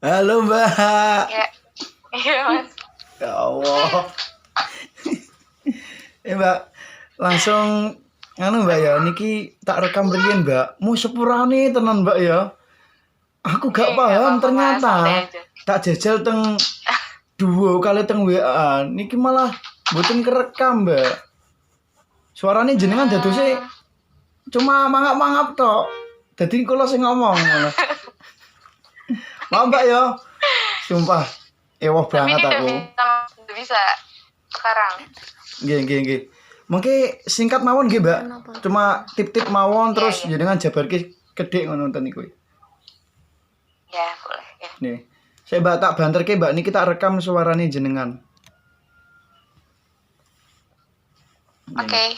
Halo Mbak. Ya, iya Mas. Ya Allah. Mbak, langsung Mbak ya, niki tak rekam riyen Mbak. Mau sepurane tenan Mbak ya. Aku gak paham ternyata. Tak jajal teng duo kali teng WA. Niki malah mboten kerekam Mbak. Suarane jenengan dadose cuma mangap-mangap tok. Dadi kula sing ngomong malah. Maaf Mbak ya. Sumpah, ewah banget aku. Udah bisa sekarang. Nggih. Mungkin singkat mawon nggih, Mbak. Cuma tip-tip mawon terus jenengan jabarke kedhik ngono nonton niku. Ya, boleh ya. Nih. Saya Mbak tak banterke Mbak niki tak rekam suarane jenengan. Oke.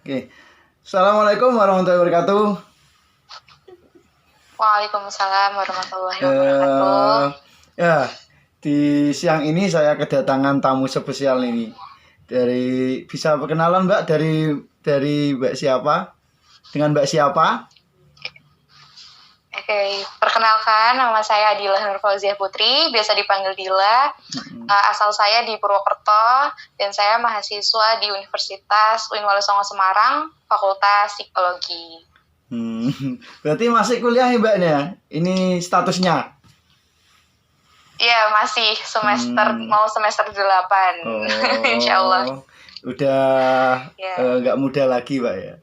Oke. Assalamualaikum warahmatullahi wabarakatuh. Waalaikumsalam warahmatullahi wabarakatuh. Ya, di siang ini saya kedatangan tamu spesial ini. Bisa perkenalan Mbak dari Mbak siapa? Dengan Mbak siapa? Oke, perkenalkan nama saya Adila Nurfauziah Putri, biasa dipanggil Dila. Asal saya di Purwokerto dan saya mahasiswa di Universitas UIN Walusongo Semarang, Fakultas Psikologi. Berarti masih kuliah ya Mbaknya? Ini statusnya? Iya, masih mau semester 8. Oh, Insya Allah. Udah nggak muda lagi Mbak ya?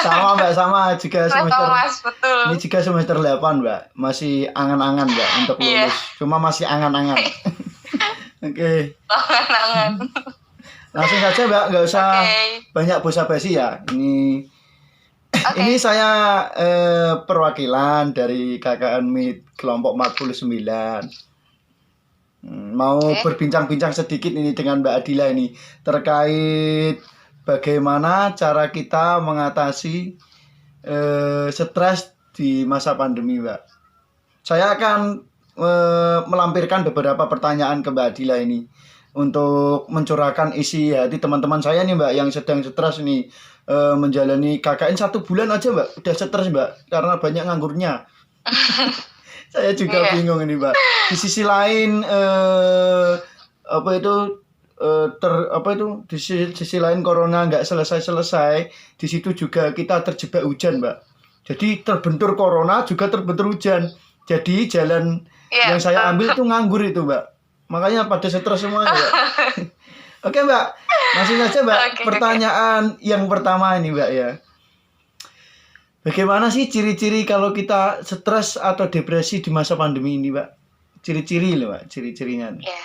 Sama Mbak, sama juga semester. Mas, betul. Ini juga semester 8 Mbak. Masih angan-angan Mbak untuk lulus. Cuma masih angan-angan. Oke. Angan-angan. Langsung saja Mbak, nggak usah banyak basa-basi ya. Ini saya perwakilan dari KKN MIT kelompok 49. Mau berbincang-bincang sedikit ini dengan Mbak Adila ini terkait bagaimana cara kita mengatasi stres di masa pandemi, Mbak. Saya akan melampirkan beberapa pertanyaan ke Mbak Adila ini untuk mencurahkan isi hati teman-teman saya nih Mbak yang sedang stres nih menjalani KKN 1 bulan aja Mbak, udah stres Mbak karena banyak ngaangurnya. Saya juga bingung ini Mbak. Di sisi lain di sisi lain corona nggak selesai, di situ juga kita terjebak hujan Mbak. Jadi terbentur corona juga terbentur hujan. Jadi jalan yang saya ambil itu nganggur itu Mbak. Makanya pada stres semua Mbak. Oke Mbak, langsung saja Mbak. Pertanyaan yang pertama ini Mbak ya. Bagaimana sih ciri-ciri kalau kita stres atau depresi di masa pandemi ini Mbak? Ciri-ciri loh Mbak, ciri-cirinya. Iya.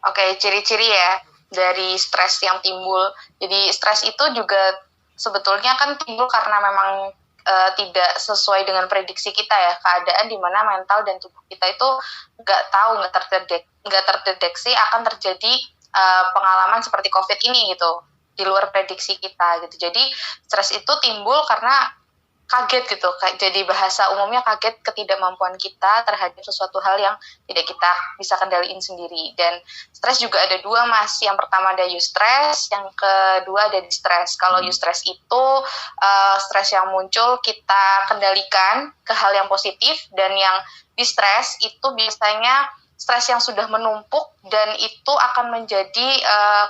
Oke, ciri-ciri ya dari stres yang timbul. Jadi stres itu juga sebetulnya kan timbul karena memang tidak sesuai dengan prediksi kita ya, keadaan di mana mental dan tubuh kita itu nggak terdeteksi akan terjadi pengalaman seperti COVID ini gitu, di luar prediksi kita gitu. Jadi stres itu timbul karena kaget gitu, jadi bahasa umumnya kaget ketidakmampuan kita terhadap sesuatu hal yang tidak kita bisa kendaliin sendiri. Dan stres juga ada dua Mas, yang pertama ada eustress, yang kedua ada distress. Kalau eustress itu stres yang muncul kita kendalikan ke hal yang positif, dan yang distress itu biasanya stres yang sudah menumpuk dan itu akan menjadi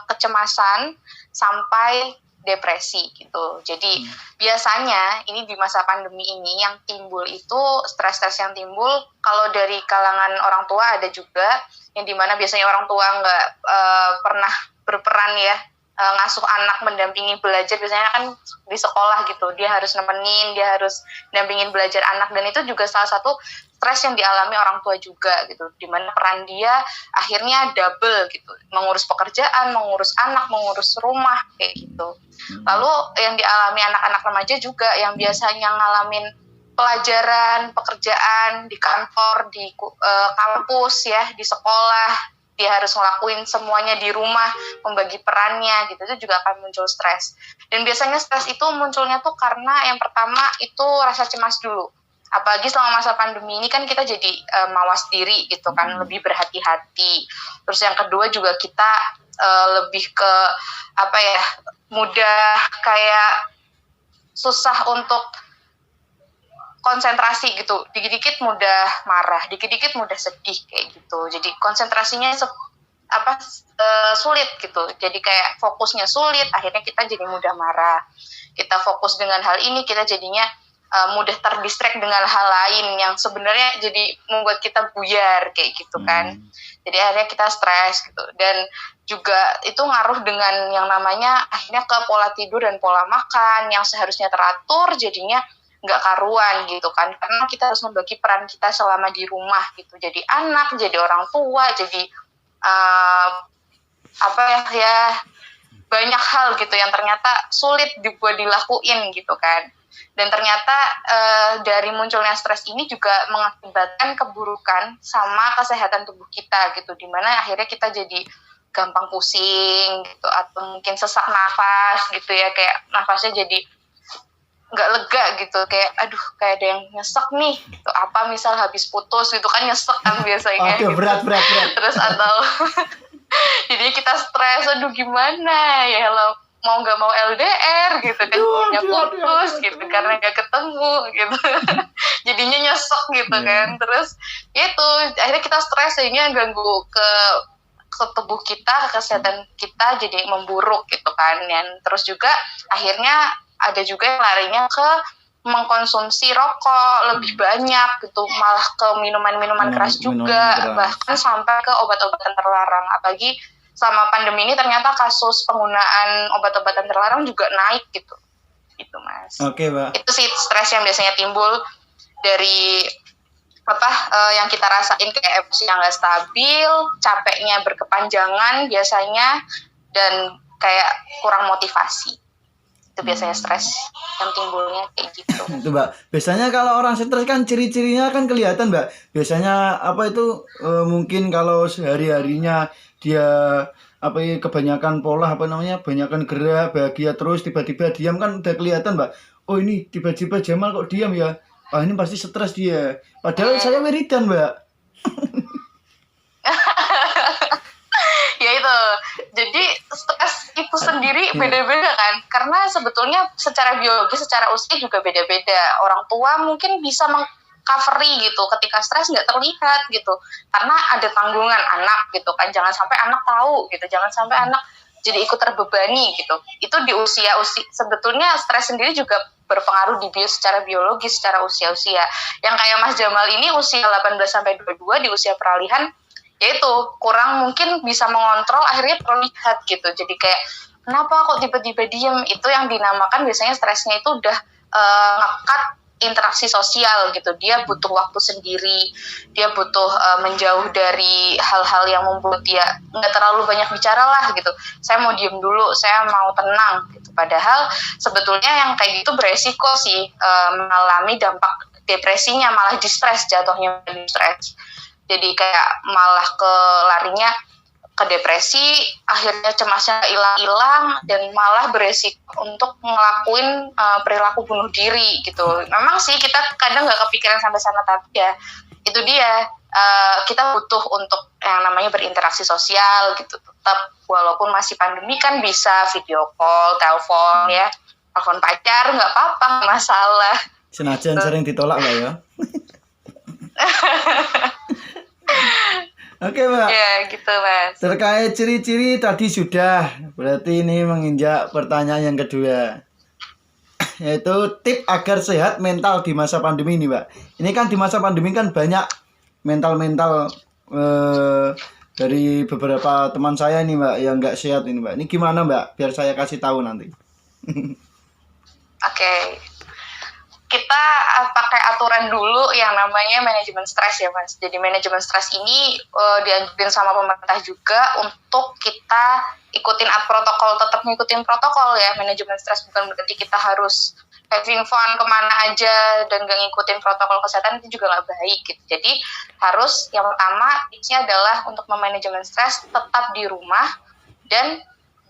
kecemasan sampai depresi gitu. Jadi biasanya ini di masa pandemi ini yang timbul itu stres-stres yang timbul kalau dari kalangan orang tua ada juga yang dimana biasanya orang tua nggak pernah berperan ya ngasuh anak, mendampingi belajar. Biasanya kan di sekolah gitu, dia harus nemenin, dia harus dampingin belajar anak, dan itu juga salah satu stres yang dialami orang tua juga gitu, dimana peran dia akhirnya double gitu, mengurus pekerjaan, mengurus anak, mengurus rumah kayak gitu. Lalu yang dialami anak-anak remaja juga yang biasanya ngalamin pelajaran, pekerjaan di kantor, di kampus ya, di sekolah, dia harus ngelakuin semuanya di rumah, membagi perannya gitu, itu juga akan muncul stres. Dan biasanya stres itu munculnya tuh karena yang pertama itu rasa cemas dulu. Apalagi selama masa pandemi ini kan kita jadi mawas diri gitu kan, lebih berhati-hati. Terus yang kedua juga kita lebih ke mudah kayak susah untuk konsentrasi gitu, dikit-dikit mudah marah, dikit-dikit mudah sedih kayak gitu. Jadi konsentrasinya sulit gitu. Jadi kayak fokusnya sulit, akhirnya kita jadi mudah marah. Kita fokus dengan hal ini, kita jadinya mudah terdistract dengan hal lain yang sebenarnya jadi membuat kita buyar kayak gitu kan. Jadi akhirnya kita stres gitu. Dan juga itu ngaruh dengan yang namanya akhirnya ke pola tidur dan pola makan yang seharusnya teratur jadinya nggak karuan gitu kan, karena kita harus membagi peran kita selama di rumah gitu, jadi anak, jadi orang tua, jadi banyak hal gitu yang ternyata sulit dibuat dilakuin gitu kan. Dan ternyata dari munculnya stres ini juga mengakibatkan keburukan sama kesehatan tubuh kita gitu, dimana akhirnya kita jadi gampang pusing gitu, atau mungkin sesak nafas gitu ya, kayak nafasnya jadi nggak lega gitu, kayak aduh kayak ada yang nyesek nih gitu. Apa misal habis putus gitu kan nyesek kan biasanya gitu. berat terus atau jadi kita stres, aduh gimana ya lo mau nggak mau LDR gitu kan, punya putus gitu karena nggak ketemu gitu jadinya nyesek gitu kan. Terus itu akhirnya kita stres sehingga ganggu ke tubuh kita, ke kesehatan kita jadi memburuk gitu kan. Dan terus juga akhirnya ada juga yang larinya ke mengkonsumsi rokok lebih banyak gitu, malah ke minuman-minuman keras juga, bahkan sampai ke obat-obatan terlarang. Apalagi selama pandemi ini ternyata kasus penggunaan obat-obatan terlarang juga naik gitu. Itu Mas. Oke, Mbak. Itu sih stres yang biasanya timbul dari yang kita rasain, kayak emosi yang nggak stabil, capeknya berkepanjangan biasanya, dan kayak kurang motivasi. Itu biasanya stres yang timbulnya kayak gitu. Itu Mbak, biasanya kalau orang stres kan ciri-cirinya kan kelihatan Mbak. Biasanya mungkin kalau sehari-harinya dia kebanyakan pola banyakan gerak, bahagia terus, tiba-tiba diam kan udah kelihatan Mbak. Oh ini tiba-tiba Jamal kok diam ya, ini pasti stres dia. Padahal saya wiridan Mbak. Ya itu, jadi stres itu sendiri beda-beda kan, karena sebetulnya secara biologi, secara usia juga beda-beda. Orang tua mungkin bisa mengcovery gitu ketika stres nggak terlihat gitu, karena ada tanggungan anak gitu kan, jangan sampai anak tahu gitu, jangan sampai anak jadi ikut terbebani gitu. Itu di usia sebetulnya stres sendiri juga berpengaruh secara biologis, secara usia-usia. Yang kayak Mas Jamal ini usia 18-22 di usia peralihan, yaitu kurang mungkin bisa mengontrol, akhirnya terlihat gitu. Jadi kayak kenapa kok tiba-tiba diem, itu yang dinamakan biasanya stresnya itu udah ngekat interaksi sosial gitu. Dia butuh waktu sendiri, dia butuh menjauh dari hal-hal yang membuat dia nggak terlalu banyak bicara lah gitu. Saya mau diem dulu, saya mau tenang gitu. Padahal sebetulnya yang kayak gitu beresiko sih mengalami dampak depresinya, malah distres, jatuhnya distres. Jadi kayak malah larinya ke depresi, akhirnya cemasnya hilang-hilang, dan malah beresiko untuk ngelakuin perilaku bunuh diri gitu. Memang sih kita kadang nggak kepikiran sampai sana, tapi ya itu dia, kita butuh untuk yang namanya berinteraksi sosial gitu. Tetap walaupun masih pandemi kan bisa video call, telepon ya, telepon pacar nggak apa-apa, nggak masalah. Senajan sering ditolak Mbak ya. Oke Mbak. Ya gitu Mas. Terkait ciri-ciri tadi sudah, berarti ini menginjak pertanyaan yang kedua, yaitu tip agar sehat mental di masa pandemi ini Mbak. Ini kan di masa pandemi kan banyak mental dari beberapa teman saya ini Mbak yang nggak sehat ini Mbak. Ini gimana Mbak? Biar saya kasih tahu nanti. Oke. Kita pakai aturan dulu yang namanya manajemen stres ya Mas. Jadi manajemen stres ini dianjurin sama pemerintah juga untuk kita ikutin protokol, tetap ngikutin protokol ya. Manajemen stres bukan berarti kita harus having fun kemana aja dan gak ngikutin protokol kesehatan, itu juga gak baik gitu. Jadi harus yang pertama tipsnya adalah untuk memanajemen stres tetap di rumah, dan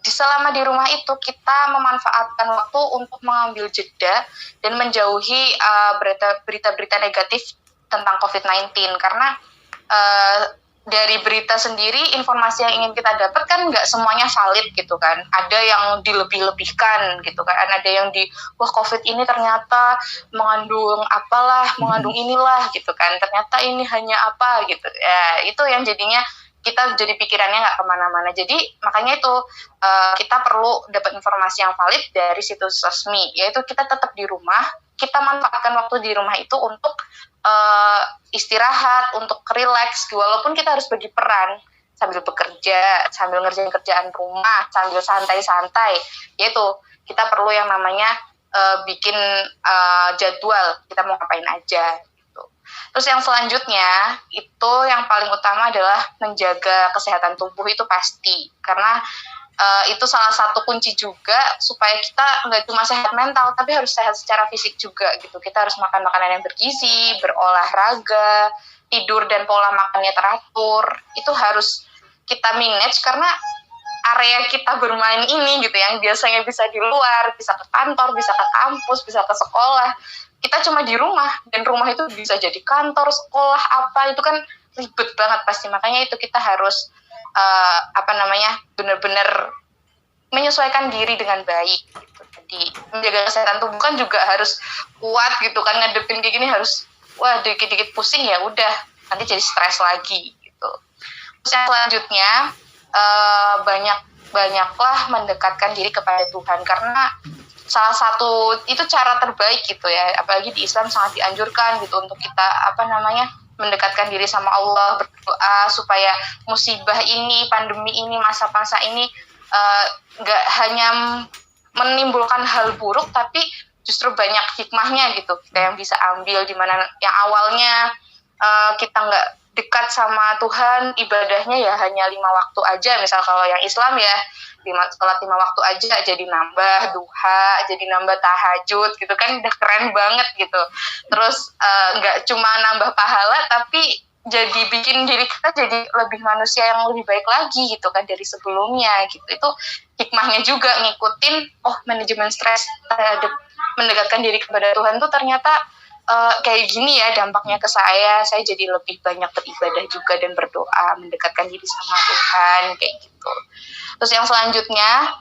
selama di rumah itu kita memanfaatkan waktu untuk mengambil jeda dan menjauhi berita-berita negatif tentang COVID-19, karena dari berita sendiri, informasi yang ingin kita dapat kan nggak semuanya valid gitu kan. Ada yang dilebih-lebihkan gitu kan. Ada yang wah COVID ini ternyata mengandung apalah, mengandung inilah gitu kan. Ternyata ini hanya apa gitu. Ya itu yang jadinya kita jadi pikirannya nggak kemana-mana. Jadi makanya itu kita perlu dapat informasi yang valid dari situs resmi. Yaitu kita tetap di rumah, kita manfaatkan waktu di rumah itu untuk istirahat, untuk relax, walaupun kita harus bagi peran sambil bekerja, sambil ngerjain kerjaan rumah, sambil santai-santai, yaitu kita perlu yang namanya bikin jadwal kita mau ngapain aja. Gitu. Terus yang selanjutnya itu yang paling utama adalah menjaga kesehatan tubuh itu pasti, karena itu salah satu kunci juga supaya kita nggak cuma sehat mental tapi harus sehat secara fisik juga gitu. Kita harus makan makanan yang bergizi, berolahraga, tidur dan pola makannya teratur. Itu harus kita manage karena area kita bermain ini gitu yang biasanya bisa di luar, bisa ke kantor, bisa ke kampus, bisa ke sekolah. Kita cuma di rumah dan rumah itu bisa jadi kantor, sekolah apa itu kan ribet banget pasti. Makanya itu kita harus benar-benar menyesuaikan diri dengan baik gitu. Jadi menjaga kesehatan tubuh kan juga harus kuat gitu kan, ngadepin kayak gini harus dikit-dikit pusing ya udah nanti jadi stres lagi gitu. Terus yang selanjutnya banyaklah mendekatkan diri kepada Tuhan, karena salah satu itu cara terbaik gitu ya, apalagi di Islam sangat dianjurkan gitu untuk kita mendekatkan diri sama Allah, berdoa supaya musibah ini, pandemi ini, masa-masa ini nggak hanya menimbulkan hal buruk, tapi justru banyak hikmahnya gitu kita yang bisa ambil, di mana yang awalnya kita nggak dekat sama Tuhan, ibadahnya ya hanya 5 waktu aja, misal kalau yang Islam ya sholat 5 waktu aja jadi nambah duha, jadi nambah tahajud gitu kan, udah keren banget gitu. Terus nggak cuma nambah pahala tapi jadi bikin diri kita jadi lebih manusia yang lebih baik lagi gitu kan dari sebelumnya gitu. Itu hikmahnya juga ngikutin manajemen stres mendekatkan diri kepada Tuhan tuh ternyata kayak gini ya dampaknya ke saya jadi lebih banyak beribadah juga dan berdoa, mendekatkan diri sama Tuhan kayak gitu. Terus yang selanjutnya,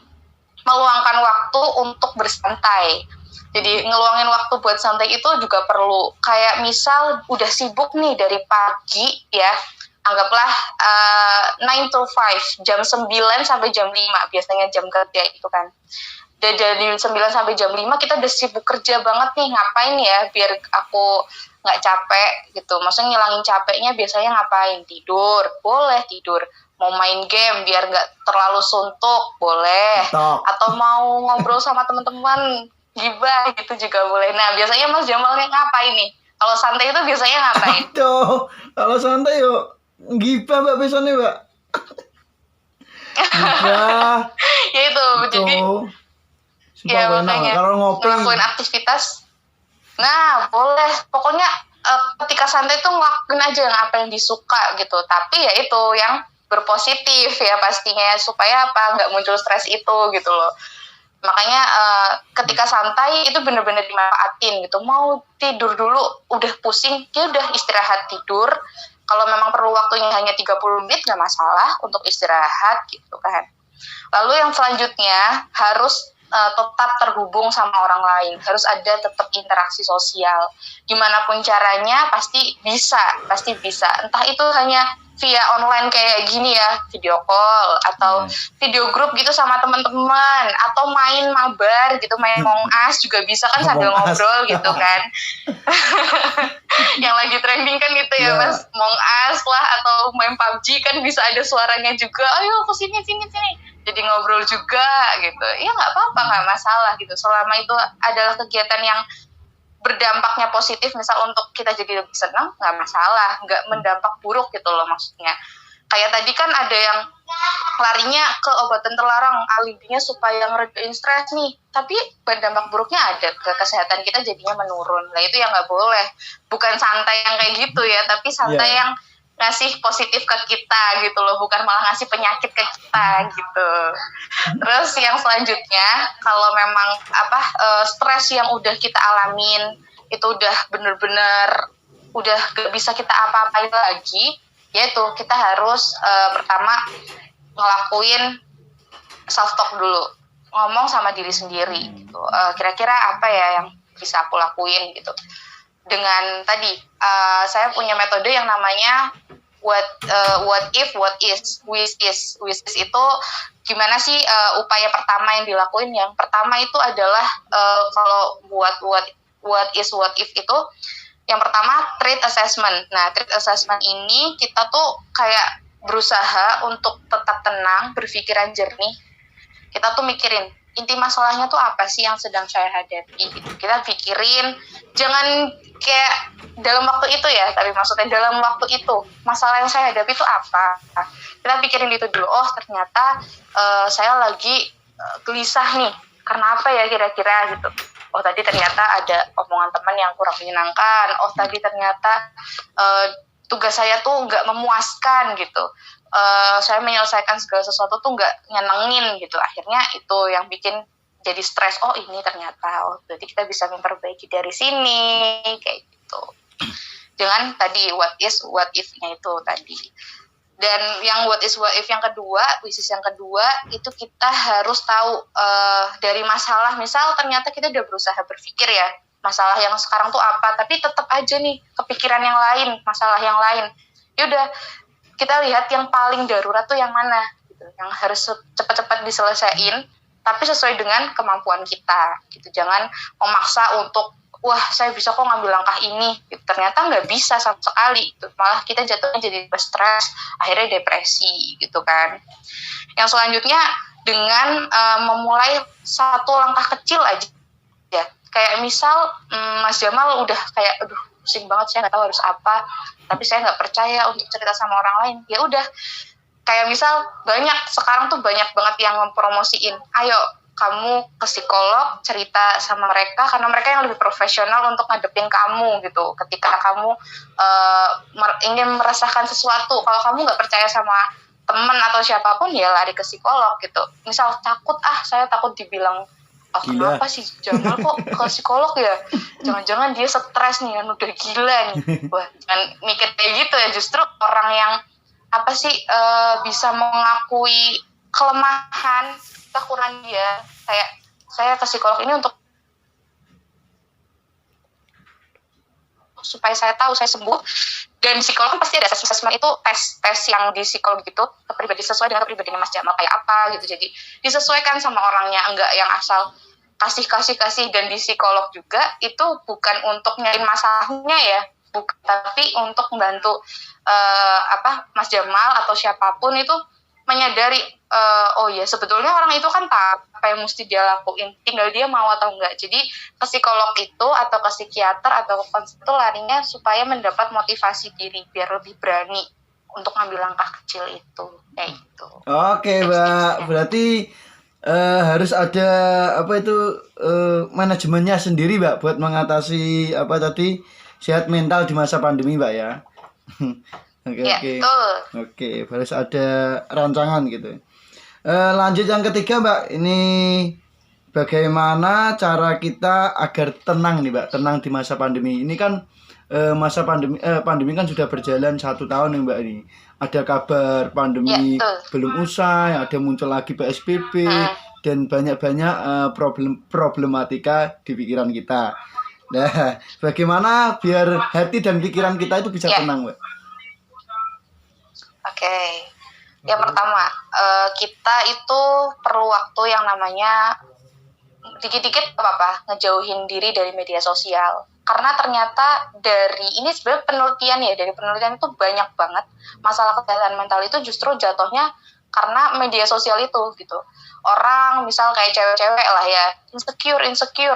meluangkan waktu untuk bersantai. Jadi ngeluangin waktu buat santai itu juga perlu. Kayak misal udah sibuk nih dari pagi ya, anggaplah 9 to 5, jam 9 sampai jam 5 biasanya jam kerja itu kan. Dari 9 sampai jam 5 kita udah sibuk kerja banget nih, ngapain ya biar aku nggak capek gitu. Maksudnya ngilangin capeknya biasanya ngapain? Tidur, boleh tidur. Mau main game biar nggak terlalu suntuk, boleh. Atau mau ngobrol sama teman-teman, gibah gitu juga boleh. Nah biasanya Mas Jamalnya ngapain nih? Kalau santai itu biasanya ngapain? Aduh, kalau santai yuk gibah Mbak biasanya Mbak. Gibah. Ya itu, jadi ya makanya kalau ngopi ngelakuin aktivitas. Nah boleh, pokoknya ketika santai tuh ngelakuin aja apa yang disuka gitu. Tapi ya itu yang berpositif ya pastinya, supaya nggak muncul stres itu gitu loh. Makanya ketika santai itu benar-benar dimanfaatin gitu. Mau tidur dulu udah pusing, ya udah istirahat tidur. Kalau memang perlu waktunya hanya 30 menit nggak masalah untuk istirahat gitu kan. Lalu yang selanjutnya harus tetap terhubung sama orang lain, harus ada tetap interaksi sosial. Gimana pun caranya pasti bisa. Entah itu hanya via online kayak gini ya, video call atau video grup gitu sama teman-teman, atau main mabar gitu, main Among Us juga bisa kan sambil ngobrol gitu kan. Yang lagi trending kan gitu ya Mas, Among Us lah atau main PUBG kan bisa ada suaranya juga. Ayo ke sini. Jadi ngobrol juga gitu. Ya nggak apa-apa, nggak masalah gitu. Selama itu adalah kegiatan yang berdampaknya positif, misal untuk kita jadi lebih senang, nggak masalah, nggak mendampak buruk gitu loh maksudnya. Kayak tadi kan ada yang larinya ke obatan terlarang, alibinya supaya ngeredain stres nih, tapi berdampak buruknya ada ke kesehatan kita, jadinya menurun. Nah itu yang nggak boleh, bukan santai yang kayak gitu ya, tapi santai yang ngasih positif ke kita gitu loh, bukan malah ngasih penyakit ke kita gitu. Terus yang selanjutnya, kalau memang stres yang udah kita alamin itu udah bener-bener udah gak bisa kita apa-apain lagi, yaitu kita harus pertama ngelakuin self talk dulu, ngomong sama diri sendiri gitu. Kira-kira apa ya yang bisa aku lakuin gitu. Dengan tadi saya punya metode yang namanya what if, what is, wish is. Wish is itu gimana sih upaya pertama yang dilakuin? Yang pertama itu adalah kalau buat what is, what if itu yang pertama threat assessment. Nah, threat assessment ini kita tuh kayak berusaha untuk tetap tenang, berpikiran jernih. Kita tuh mikirin inti masalahnya tuh apa sih yang sedang saya hadapi gitu. Kita pikirin, jangan kayak dalam waktu itu ya, tapi maksudnya dalam waktu itu masalah yang saya hadapi itu apa. Kita pikirin itu dulu. Oh, ternyata saya lagi gelisah nih, karena apa ya kira-kira gitu. Oh, tadi ternyata ada omongan teman yang kurang menyenangkan. Oh, tadi ternyata tugas saya tuh nggak memuaskan gitu. Saya menyelesaikan segala sesuatu tuh nggak nyenengin gitu. Akhirnya itu yang bikin jadi stres. Oh, ini ternyata. Oh, berarti kita bisa memperbaiki dari sini kayak gitu. Jangan tadi what is, what if-nya itu tadi. Dan yang what is, what if yang kedua, wishes yang kedua, itu kita harus tahu dari masalah. Misal ternyata kita udah berusaha berpikir ya, masalah yang sekarang tuh apa, tapi tetap aja nih kepikiran yang lain, masalah yang lain. Yaudah, kita lihat yang paling darurat tuh yang mana, gitu. Yang harus cepat-cepat diselesaikan, tapi sesuai dengan kemampuan kita. Gitu. Jangan memaksa untuk wah saya bisa kok ngambil langkah ini gitu. Ternyata nggak bisa sama sekali gitu. Malah kita jatuhnya jadi stres, akhirnya depresi gitu kan. Yang selanjutnya dengan memulai satu langkah kecil aja ya. Kayak misal Mas Jamal udah kayak aduh pusing banget, saya nggak tahu harus apa, tapi saya nggak percaya untuk cerita sama orang lain. Ya udah, kayak misal sekarang tuh banyak banget yang mempromosiin, ayo kamu ke psikolog, cerita sama mereka, karena mereka yang lebih profesional untuk ngadepin kamu gitu. Ketika kamu ingin merasakan sesuatu, kalau kamu nggak percaya sama teman atau siapapun, ya lari ke psikolog gitu. Misal takut, saya takut dibilang, oh Gila. kenapa sih Jamal kok ke psikolog ya? Jangan-jangan dia stres nih, kan udah gila nih. Wah, jangan mikir kayak gitu ya. Justru orang yang bisa mengakui kelemahan, kekurangan dia, kayak saya ke psikolog ini untuk supaya saya tahu saya sembuh. Dan psikolog kan pasti ada assessment, itu tes yang di psikolog gitu, kepribadi sesuai dengan kepribadian Mas Jamal kayak apa gitu. Jadi disesuaikan sama orangnya, enggak yang asal kasih. Dan di psikolog juga itu bukan untuk nyariin masalahnya ya, bukan, tapi untuk membantu Mas Jamal atau siapapun itu menyadari oh ya sebetulnya orang itu kan tahu apa yang mesti dia lakuin, tinggal dia mau atau enggak. Jadi ke psikolog itu atau ke psikiater atau ke konselor itu larinya supaya mendapat motivasi diri biar lebih berani untuk ngambil langkah kecil itu kayak gitu. Oke, Mbak, berarti harus ada manajemennya sendiri, Mbak, buat mengatasi sehat mental di masa pandemi, Mbak ya. Oke. Betul. Oke, harus ada rancangan gitu. Lanjut yang ketiga, Mbak. Ini bagaimana cara kita agar tenang nih, Mbak, tenang di masa pandemi. Ini kan masa pandemi kan sudah berjalan 1 tahun nih, Mbak ini. Ada kabar pandemi belum usai, ada muncul lagi PSBB dan banyak-banyak problematika di pikiran kita. Nah, bagaimana biar hati dan pikiran kita itu bisa tenang, Mbak? Oke. Yang pertama, kita itu perlu waktu yang namanya dikit-dikit ngejauhin diri dari media sosial. Karena ternyata ini sebenarnya dari penelitian itu banyak banget masalah kesehatan mental itu justru jatuhnya karena media sosial itu gitu. Orang misal kayak cewek-cewek lah ya, insecure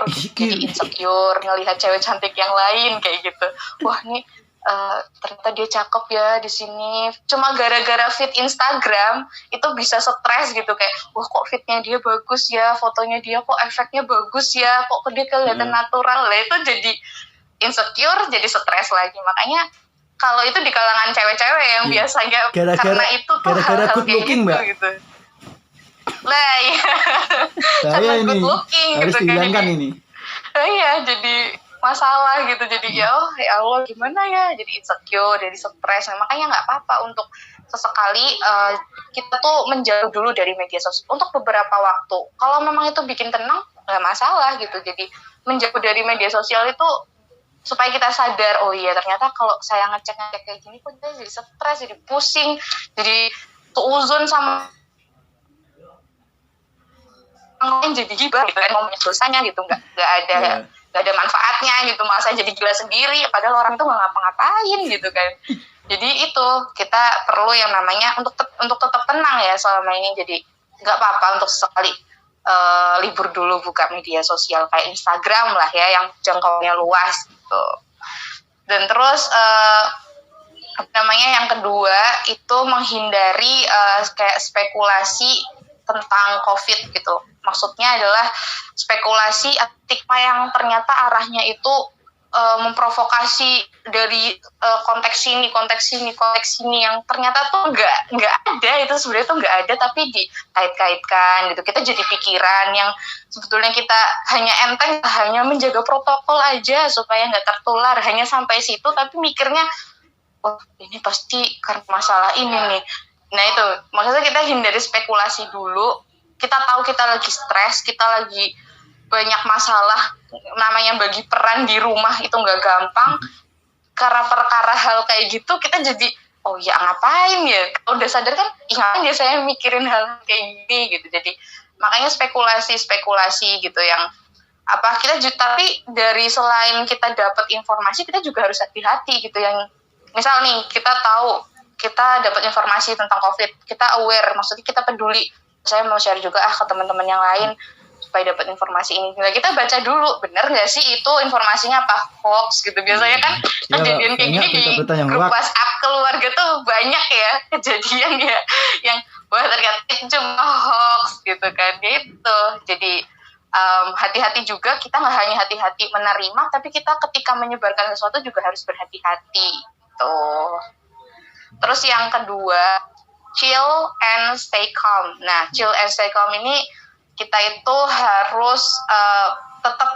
jadi insecure ngelihat cewek cantik yang lain kayak gitu. Wah, nih ternyata dia cakep ya di sini. Cuma gara-gara feed Instagram itu bisa stres gitu, kayak wah kok feednya dia bagus ya, fotonya dia kok efeknya bagus ya, kok dia kelihatan natural lah, itu jadi insecure, jadi stres lagi. Makanya kalau itu di kalangan cewek-cewek yang biasanya karena itu tuh gara-gara good looking, Mbak. Gitu. Lah iya. Karena good looking harus gitu dihilangkan kan. ini. Iya, jadi masalah gitu. Jadi ya Allah gimana ya, jadi insecure, jadi stres. Nah, makanya nggak apa-apa untuk sesekali kita tuh menjauh dulu dari media sosial untuk beberapa waktu. Kalau memang itu bikin tenang, nggak masalah gitu. Jadi menjauh dari media sosial itu supaya kita sadar, oh iya ternyata kalau saya ngecek kayak gini kok kita jadi stres, jadi pusing, jadi seuzon sama orang jadi gibah gitu kan, mau dosanya gitu, nggak ada manfaatnya gitu, malah saya jadi gila sendiri padahal orang itu nggak ngapa-ngapain gitu kan. Jadi itu kita perlu yang namanya untuk tetap tenang ya selama ini. Jadi nggak apa-apa untuk sekali libur dulu buka media sosial kayak Instagram lah ya, yang jangkauannya luas gitu. Dan terus yang kedua itu menghindari kayak spekulasi tentang COVID gitu. Maksudnya adalah spekulasi stigma yang ternyata arahnya itu memprovokasi dari konteks ini yang ternyata tuh nggak ada, itu sebenarnya tuh nggak ada tapi dikait-kaitkan gitu. Kita jadi pikiran yang sebetulnya kita hanya menjaga protokol aja supaya nggak tertular, hanya sampai situ, tapi mikirnya oh ini pasti karena masalah ini nih. Nah itu maksudnya kita hindari spekulasi dulu. Kita tahu kita lagi stres, kita lagi banyak masalah, namanya bagi peran di rumah itu nggak gampang. Karena perkara hal kayak gitu kita jadi oh ya ngapain ya, kalau udah sadar kan ngapain ya saya mikirin hal kayak gini gitu. Jadi makanya spekulasi gitu yang tapi dari selain kita dapat informasi, kita juga harus hati-hati gitu. Yang misal nih kita tahu kita dapat informasi tentang COVID, kita aware, maksudnya kita peduli, saya mau share juga ke teman-teman yang lain supaya dapat informasi ini. Nah, kita baca dulu, benar nggak sih itu informasinya apa hoax gitu. Biasanya kan kejadian kayak gini di grup WhatsApp keluarga tuh banyak ya kejadian ya yang wah ternyata cuma hoax gitu kan gitu. Jadi hati-hati juga, kita nggak hanya hati-hati menerima, tapi kita ketika menyebarkan sesuatu juga harus berhati-hati tuh. Terus yang kedua, chill and stay calm. Nah, chill and stay calm ini kita itu harus tetap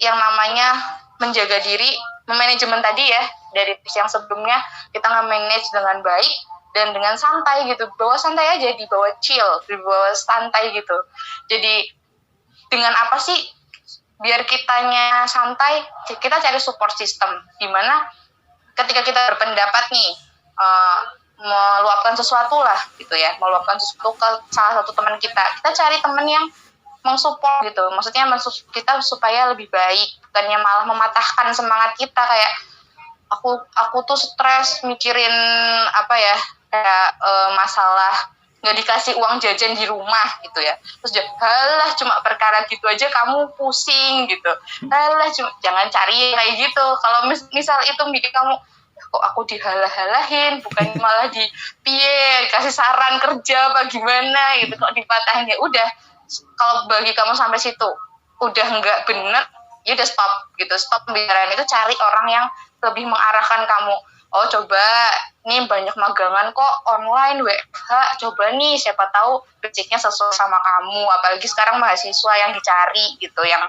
yang namanya menjaga diri, memanajemen tadi ya, dari yang sebelumnya kita nge-manage dengan baik dan dengan santai gitu. Bawa santai aja, dibawa chill, dibawa santai gitu. Jadi dengan apa sih biar kitanya santai, kita cari support system, dimana ketika kita berpendapat nih meluapkan sesuatu lah gitu ya, meluapkan sesuatu ke salah satu teman kita cari teman yang mensupport gitu, maksudnya kita supaya lebih baik, bukannya malah mematahkan semangat kita. Kayak aku tuh stres mikirin kayak masalah nggak dikasih uang jajan di rumah gitu ya, terus halah cuma perkara gitu aja kamu pusing gitu, halah jangan cari kayak gitu. Kalau misal itu bikin kamu kok aku dihalah-halahin, bukan malah kasih saran kerja apa gimana gitu, kok dipatahin, ya udah. Kalau bagi kamu sampai situ udah nggak bener, ya udah stop pembicaraan itu, cari orang yang lebih mengarahkan kamu. Oh coba nih banyak magangan kok online WFH, coba nih siapa tahu basicnya sesuai sama kamu. Apalagi sekarang mahasiswa yang dicari gitu, yang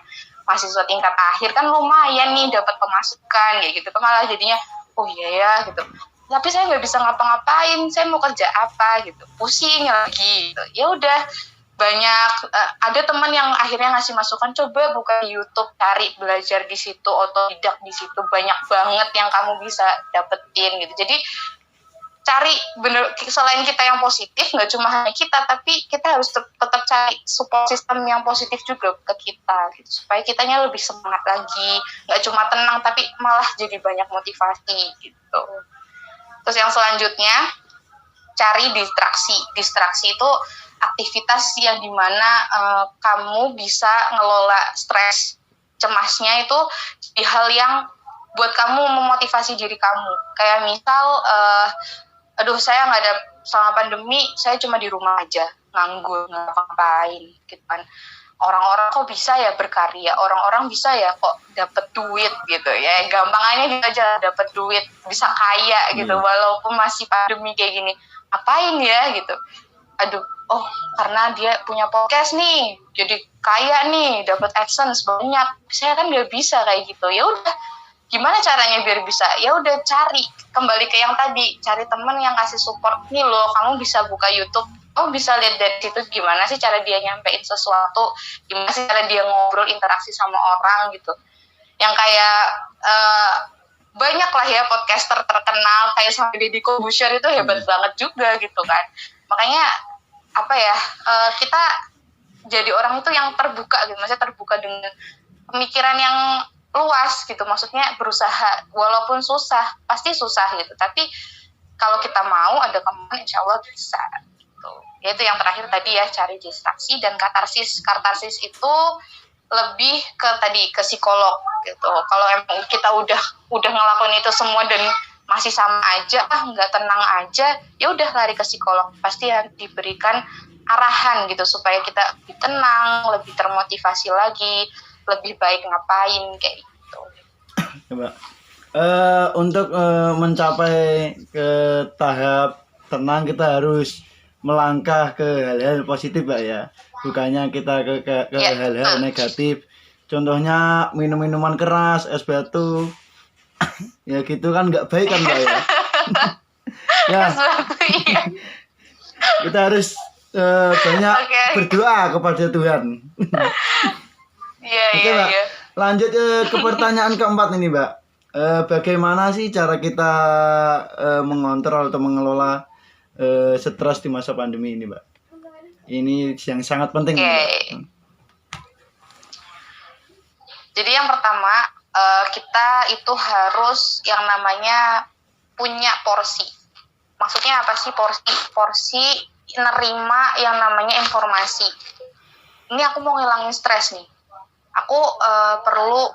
mahasiswa tingkat akhir kan lumayan nih dapat pemasukan ya gitu. Malah jadinya oh iya ya gitu, tapi saya nggak bisa ngapa-ngapain, saya mau kerja apa gitu, pusing lagi gitu. Ya udah, banyak ada teman yang akhirnya ngasih masukan, coba buka YouTube, cari belajar di situ, otodidak di situ, banyak banget yang kamu bisa dapetin gitu. Jadi cari bener, selain kita yang positif, nggak cuma hanya kita, tapi kita harus tetap cari support system yang positif juga ke kita gitu, supaya kitanya lebih semangat lagi, nggak cuma tenang tapi malah jadi banyak motivasi gitu. Terus yang selanjutnya, cari distraksi itu aktivitas yang dimana kamu bisa ngelola stres cemasnya itu di hal yang buat kamu memotivasi diri kamu. Kayak misal aduh saya nggak ada, selama pandemi saya cuma di rumah aja nganggur nggak ngapain gitu kan. Orang-orang kok bisa ya berkarya, orang-orang bisa ya kok dapet duit gitu ya, gampangannya gitu aja, dapet duit bisa kaya gitu walaupun masih pandemi kayak gini, apain ya gitu. Aduh oh karena dia punya podcast nih jadi kaya nih, dapat AdSense banyak, saya kan nggak bisa kayak gitu. Ya udah, gimana caranya biar bisa? Ya udah, cari kembali ke yang tadi, cari temen yang kasih support. Nih loh, kamu bisa buka YouTube, kamu bisa lihat dari situ gimana sih cara dia nyampein sesuatu, gimana sih cara dia ngobrol, interaksi sama orang gitu. Yang kayak banyak lah ya podcaster terkenal kayak sampai Deddy Corbuzier itu hebat banget juga gitu kan. Makanya apa ya, kita jadi orang itu yang terbuka gitu, maksudnya terbuka dengan pemikiran yang luas gitu, maksudnya berusaha walaupun susah, pasti susah gitu, tapi kalau kita mau ada kemauan insya Allah bisa gitu. Yaitu yang terakhir tadi ya, cari distraksi dan katarsis. Katarsis itu lebih ke tadi, ke psikolog gitu. Kalau emang kita udah ngelakuin itu semua dan masih sama aja, nggak tenang aja, ya udah lari ke psikolog, pasti yang diberikan arahan gitu supaya kita lebih tenang, lebih termotivasi lagi, lebih baik ngapain kayak gitu. Coba untuk mencapai ke tahap tenang kita harus melangkah ke hal-hal positif Mbak ya, bukannya kita ke Ya, hal-hal negatif. Contohnya minum-minuman keras, es batu, ya gitu kan nggak baik kan Mbak ya. Ya, iya. kita harus banyak berdoa kepada Tuhan. Iya, Oke, iya, Mbak. iya. Lanjut ke pertanyaan keempat ini, Mbak. Bagaimana sih cara kita mengontrol atau mengelola stres di masa pandemi ini, Mbak? Ini yang sangat penting, Mbak. Jadi yang pertama, kita itu harus yang namanya punya porsi. Maksudnya apa sih porsi? Porsi nerima yang namanya informasi. Ini aku mau ngilangin stres nih. Aku perlu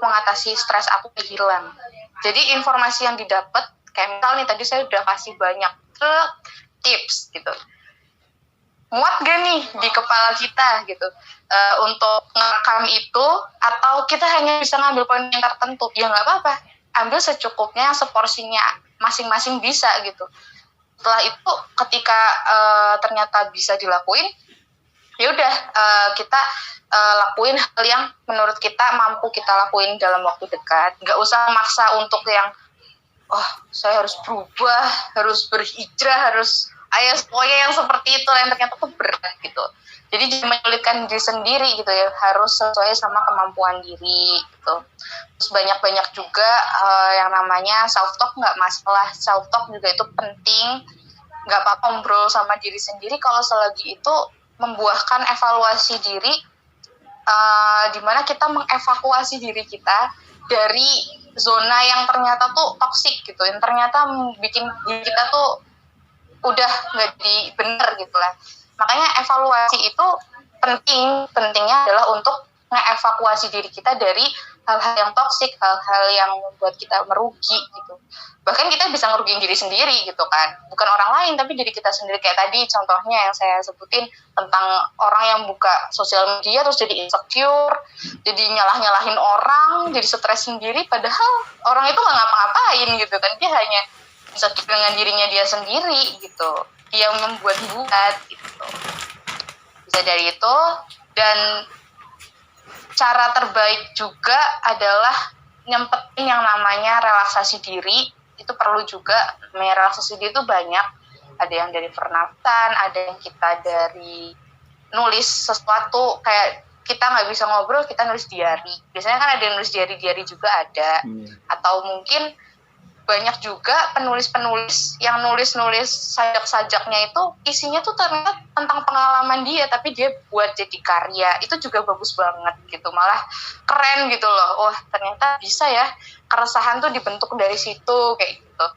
mengatasi stres aku hilang. Jadi informasi yang didapat, kayak misal nih tadi saya udah kasih banyak tips gitu. Muat gak nih di kepala kita gitu untuk ngerekam itu, atau kita hanya bisa ngambil poin yang tertentu? Ya nggak apa-apa, ambil secukupnya, seporsinya masing-masing bisa gitu. Setelah itu ketika ternyata bisa dilakuin, ya udah kita lakuin hal yang menurut kita mampu kita lakuin dalam waktu dekat. Nggak usah maksa untuk yang saya harus berubah, harus berhijrah, harus pokoknya yang seperti itu yang ternyata tuh berat gitu. Jadi jangan menyulitkan diri sendiri gitu ya, harus sesuai sama kemampuan diri gitu. Terus banyak-banyak juga yang namanya self talk, nggak masalah, self talk juga itu penting. Nggak apa-apa ngobrol sama diri sendiri kalau selagi itu membuahkan evaluasi diri, di mana kita mengevakuasi diri kita dari zona yang ternyata tuh toksik gitu, yang ternyata bikin diri kita tuh udah nggak bener gitu lah. Makanya evaluasi itu pentingnya adalah untuk ngeevakuasi diri kita dari hal-hal yang toksik, hal-hal yang membuat kita merugi gitu. Bahkan kita bisa ngerugiin diri sendiri gitu kan, bukan orang lain tapi diri kita sendiri. Kayak tadi contohnya yang saya sebutin tentang orang yang buka sosial media terus jadi insecure, jadi nyalah-nyalahin orang, jadi stres sendiri, padahal orang itu nggak ngapa-ngapain gitu kan, dia hanya insecure dengan dirinya dia sendiri gitu, dia membuat gitu. Bisa dari itu. Dan cara terbaik juga adalah nyempetin yang namanya relaksasi diri. Itu perlu juga. Relaksasi diri itu banyak, ada yang dari pernafasan, ada yang kita dari nulis sesuatu, kayak kita nggak bisa ngobrol, kita nulis diary. Biasanya kan ada yang nulis diary juga ada. Atau mungkin banyak juga penulis-penulis yang nulis-nulis sajak-sajaknya itu isinya tuh ternyata tentang pengalaman dia, tapi dia buat jadi karya. Itu juga bagus banget gitu, malah keren gitu loh. Wah, ternyata bisa ya, keresahan tuh dibentuk dari situ kayak gitu.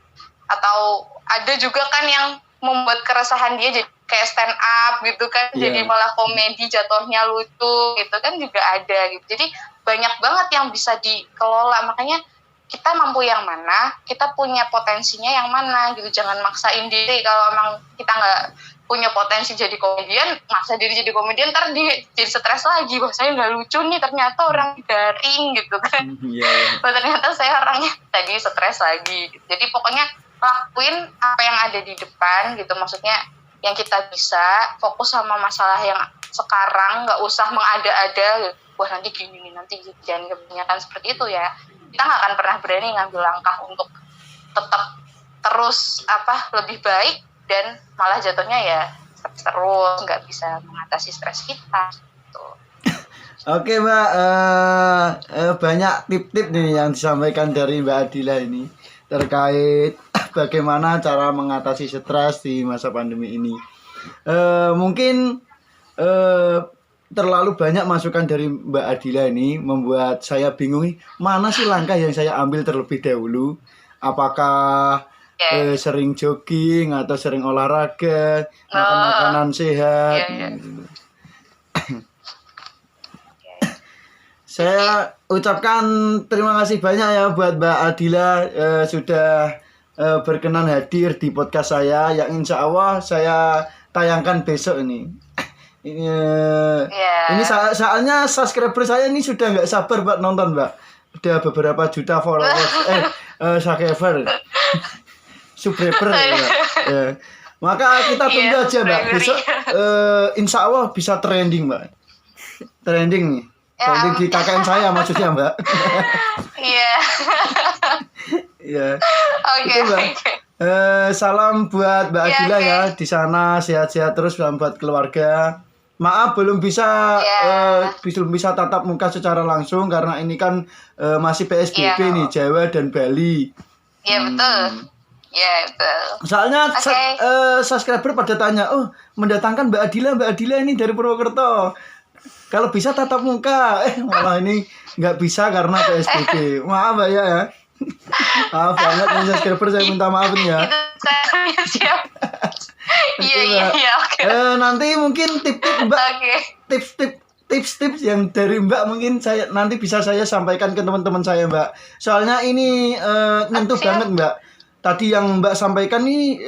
Atau ada juga kan yang membuat keresahan dia jadi kayak stand up gitu kan, jadi malah komedi, jatuhnya lucu gitu kan juga ada gitu. Jadi banyak banget yang bisa dikelola. Makanya kita mampu yang mana, kita punya potensinya yang mana gitu. Jangan maksain diri. Kalau emang kita nggak punya potensi jadi komedian, maksa diri jadi komedian, ntar jadi stres lagi. Wah, saya nggak lucu nih, ternyata orang garing gitu kan. Wah, ternyata saya orangnya tadi stres lagi gitu. Jadi pokoknya lakuin apa yang ada di depan gitu. Maksudnya yang kita bisa fokus sama masalah yang sekarang, nggak usah mengada-ada wah nanti gini nanti gitu. Jangan kebanyakan seperti itu ya, kita nggak akan pernah berani ngambil langkah untuk tetap terus lebih baik, dan malah jatuhnya ya terus nggak bisa mengatasi stres kita gitu. Oke Mbak, banyak tip-tip nih yang disampaikan dari Mbak Adila ini terkait bagaimana cara mengatasi stres di masa pandemi ini. Mungkin terlalu banyak masukan dari Mbak Adila ini membuat saya bingung nih, mana sih langkah yang saya ambil terlebih dahulu. Apakah sering jogging atau sering olahraga, makan makanan sehat. Saya ucapkan terima kasih banyak ya buat Mbak Adila sudah berkenan hadir di podcast saya yang insya Allah saya tayangkan besok ini. Ini soalnya subscriber saya ini sudah nggak sabar Mbak nonton Mbak. Udah beberapa juta followers, subscriber, subscriber ya. Maka kita tunggu aja Mbak besok. Insya Allah bisa trending Mbak. Trending nih. Trending di KKN saya maksudnya Mbak. Iya. Iya. Oke. Salam buat Mbak Adila ya di sana, sehat-sehat terus buat keluarga. Maaf belum bisa tatap muka secara langsung karena ini kan masih PSBB nih Jawa dan Bali. Iya betul. Iya betul. Soalnya subscriber pada tanya, oh mendatangkan Mbak Adila ini dari Purwokerto. Kalau bisa tatap muka, malah ini nggak bisa karena PSBB. Maaf Mbak ya. Maaf banget nih subscriber, saya minta maaf nih ya. Itu saya siap. Iya oke. Nanti mungkin tips-tips Mbak. Tips-tips yang dari Mbak mungkin nanti bisa saya sampaikan ke teman-teman saya Mbak. Soalnya ini nyentuh banget Mbak. Tadi yang Mbak sampaikan nih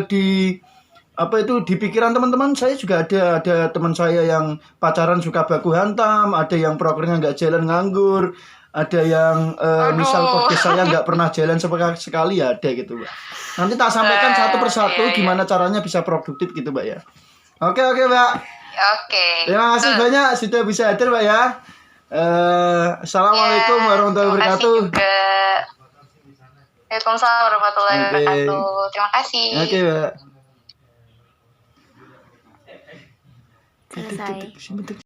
di pikiran teman-teman saya juga ada teman saya yang pacaran suka baku hantam, ada yang prokernya nggak jalan nganggur, ada yang misal podcast saya nggak pernah jalan sekali ada gitu Mbak. Nanti tak sampaikan satu persatu gimana caranya bisa produktif gitu Mbak ya. Oke Mbak. Oke. Terima kasih banyak sudah bisa hadir Mbak ya. Assalamualaikum warahmatullahi wabarakatuh. Waalaikumsalam warahmatullahi wabarakatuh. Terima kasih. Oke Mbak. Selesai.